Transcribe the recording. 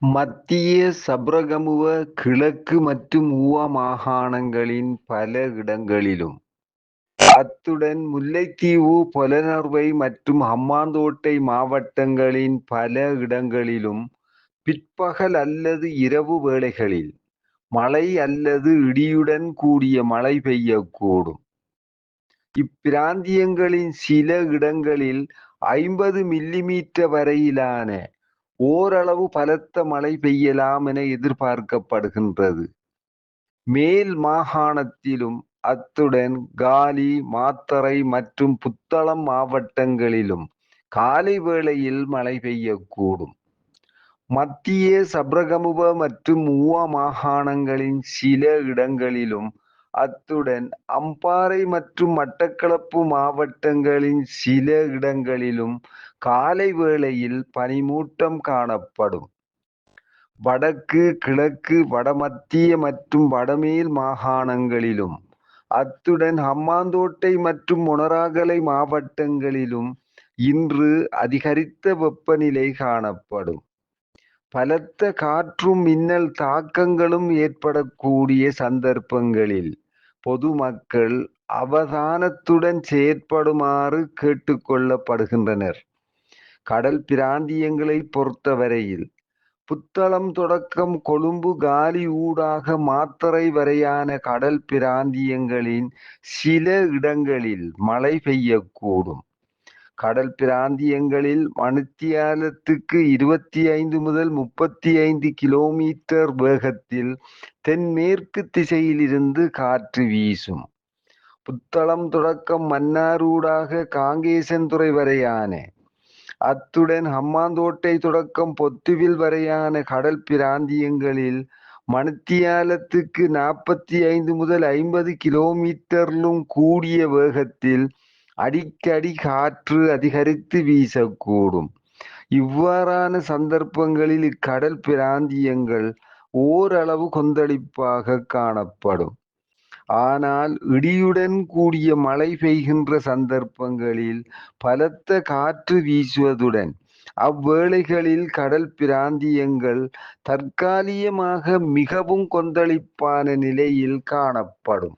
மத்திய சப்ரகமுவ, கிழக்கு மற்றும் ஊவா மாகாணங்களின் பல இடங்களிலும், அத்துடன் முல்லைத்தீவு, பொலனறுவை மற்றும் ஹம்பாந்தோட்டை மாவட்டங்களின் பல இடங்களிலும் பிற்பகல் அல்லது இரவு வேளைகளில் மழை அல்லது இடியுடன் கூடிய மழை பெய்யக்கூடும். இப்பிராந்தியங்களின் சில இடங்களில் 50 மில்லிமீட்டர் வரையிலான ஓரளவு பலத்த மழை பெய்யலாம் என எதிர்பார்க்கப்படுகின்றது. மேல் மாகாணத்திலும், அத்துடன் காலி, மாத்தறை மற்றும் புத்தளம் மாவட்டங்களிலும் காலை வேளையில் மழை பெய்யக்கூடும். மத்திய சப்ரகமுவ மற்றும் ஊவா மாகாணங்களின் சில இடங்களிலும், அத்துடன் அம்பாறை மற்றும் மட்டக்களப்பு மாவட்டங்களின் சில இடங்களிலும் காலை வேளையில் பனிமூட்டம் காணப்படும். வடக்கு, கிழக்கு, வடமத்திய மற்றும் வடமேல் மாகாணங்களிலும், அத்துடன் ஹம்பாந்தோட்டை மற்றும் மொனராகலை மாவட்டங்களிலும் இன்று அதிகரித்த வெப்பநிலை காணப்படும். பலத்த காற்றும் மின்னல் தாக்கங்களும் ஏற்படக்கூடிய சந்தர்ப்பங்களில் பொதுமக்கள் அவதானத்துடன் செயற்படுமாறு கேட்டுக்கொள்ளப்படுகின்றனர். கடல் பிராந்தியங்களை பொறுத்தவரையில் புத்தளம் தொடக்கம் கொழும்பு, காலி ஊடாக மாத்தறை வரையான கடல் பிராந்தியங்களின் சில இடங்களில் மழை பெய்யக்கூடும். கடல் பிராந்தியங்களில் மணித்தியாலத்துக்கு 25 முதல் 35 கிலோமீட்டர் வேகத்தில் தென்மேற்கு திசையிலிருந்து காற்று வீசும். புத்தளம் தொடக்கம் மன்னார் ஊடாக காங்கேசன்துறை வரையான, அத்துடன் ஹம்பாந்தோட்டை தொடக்கம் பொத்துவில் வரையான கடல் பிராந்தியங்களில் மணித்தியாலத்துக்கு 45 முதல் 50 கிலோமீட்டரிலும் கூடிய வேகத்தில் அடிக்கடி காற்று அதிகரித்து வீசக்கூடும். இவ்வாறான சந்தர்ப்பங்களில் இக்கடல் பிராந்தியங்கள் ஓரளவு கொந்தளிப்பாக காணப்படும். ஆனால் இடியுடன் கூடிய மழை பெய்கின்ற சந்தர்ப்பங்களில் பலத்த காற்று வீசுவதுடன் அவ்வேளைகளில் கடல் பிராந்தியங்கள் தற்காலிகமாக மிகவும் கொந்தளிப்பான நிலையில் காணப்படும்.